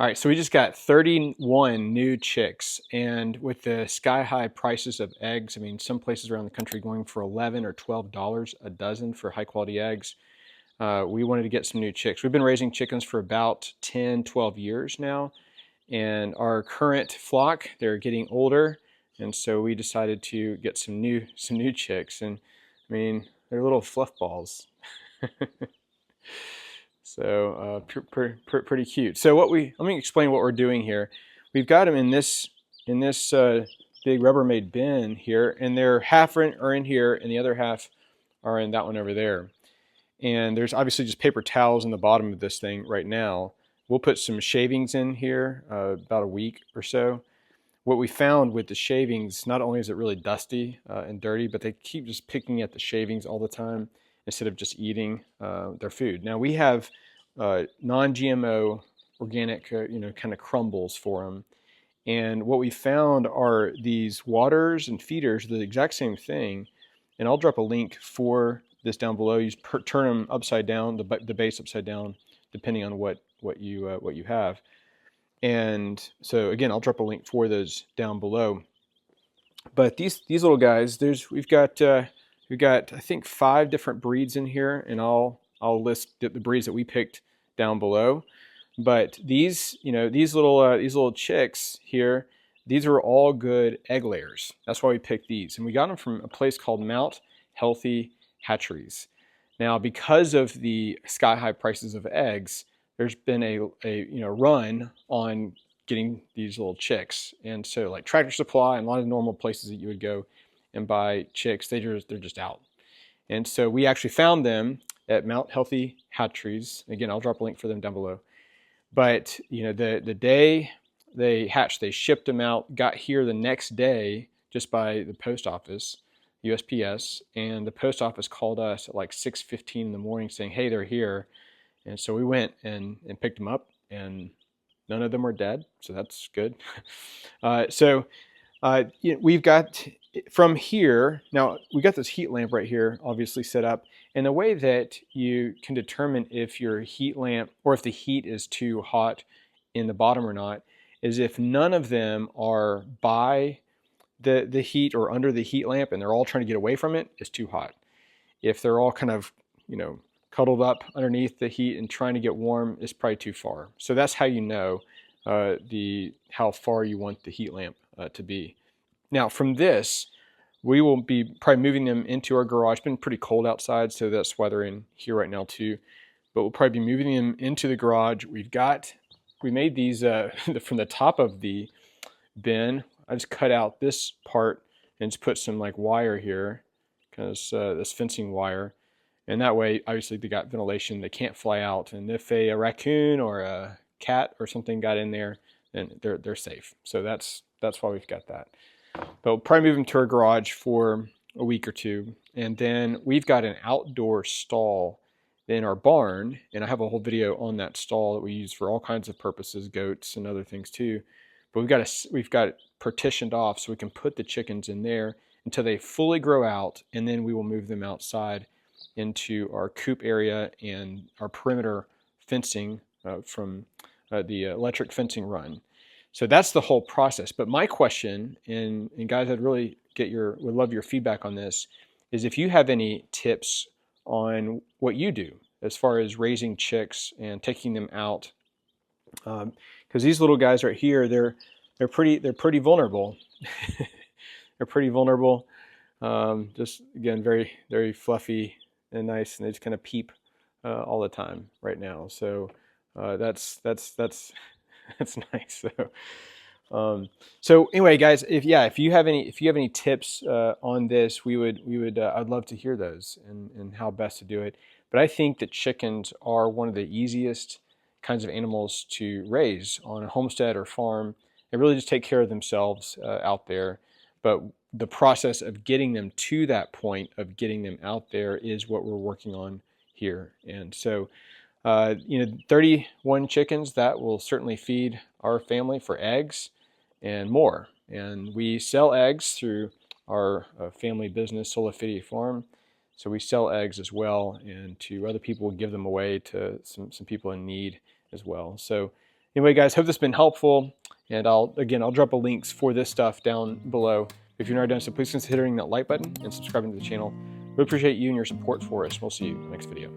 All right, so we just got 31 new chicks, and with the sky-high prices of eggs, I mean, some places around the country going for $11 or $12 a dozen for high-quality eggs. We wanted to get some new chicks. We've been raising chickens for about 10, 12 years now, and our current flock, they're getting older, and so we decided to get some new chicks. And I mean, they're little fluff balls. So pretty cute. So let me explain what we're doing here. We've got them in this big Rubbermaid bin here, and they're half are in here, and the other half are in that one over there. And there's obviously just paper towels in the bottom of this thing right now. We'll put some shavings in here about a week or so. What we found with the shavings, not only is it really dusty and dirty, but they keep just picking at the shavings all the time instead of just eating their food. Now we have non-GMO organic, kind of crumbles for them. And what we found are these waters and feeders, the exact same thing. And I'll drop a link for this down below. You just turn them upside down, the base upside down, depending on what you have. And so again, I'll drop a link for those down below. But these little guys, we've got I think 5 different breeds in here, and I'll list the breeds that we picked down below. But these little chicks here, these are all good egg layers. That's why we picked these, and we got them from a place called Mount Healthy Hatcheries. Now, because of the sky-high prices of eggs, there's been a run on getting these little chicks, and so like Tractor Supply and a lot of normal places that you would go and buy chicks, they're just out. And so we actually found them at Mount Healthy Hatcheries. Again, I'll drop a link for them down below. But the day they hatched, they shipped them out, got here the next day just by the post office, USPS, and the post office called us at like 6:15 in the morning saying, hey, they're here. And so we went and picked them up, and none of them were dead, so that's good. We've got from here, now we got this heat lamp right here, obviously set up, and the way that you can determine if your heat lamp, or if the heat is too hot in the bottom or not, is if none of them are by the heat or under the heat lamp and they're all trying to get away from it, it's too hot. If they're all kind of, cuddled up underneath the heat and trying to get warm, it's probably too far. So that's how you know how far you want the heat lamp to be. Now from this, we will be probably moving them into our garage. It's been pretty cold outside, so that's why they're in here right now too. But we'll probably be moving them into the garage. We made these from the top of the bin. I just cut out this part and just put some like wire here, kind of this fencing wire. And that way, obviously, they got ventilation. They can't fly out. And if a raccoon or a cat or something got in there, then they're safe. So that's why we've got that. But we'll probably move them to our garage for a week or two. And then we've got an outdoor stall in our barn. And I have a whole video on that stall that we use for all kinds of purposes, goats and other things too. But we've got it partitioned off so we can put the chickens in there until they fully grow out. And then we will move them outside into our coop area and our perimeter fencing from the electric fencing run. So that's the whole process. But my question, and guys, would love your feedback on this, is if you have any tips on what you do as far as raising chicks and taking them out, because these little guys right here, they're pretty vulnerable. They're pretty vulnerable. Just again, very very fluffy and nice, and they just kind of peep all the time right now. So that's nice. So anyway, guys, if you have any tips on this, I'd love to hear those and how best to do it. But I think that chickens are one of the easiest kinds of animals to raise on a homestead or farm. They really just take care of themselves out there. But the process of getting them to that point of getting them out there is what we're working on here. And so, 31 chickens, that will certainly feed our family for eggs and more. And we sell eggs through our family business, Solifidi Farm. So we sell eggs as well, and to other people, give them away to some people in need as well. So Anyway, guys, hope this has been helpful. And I'll drop links for this stuff down below. If you're not done so, please consider hitting that like button and subscribing to the channel. We appreciate you and your support for us. We'll see you in the next video.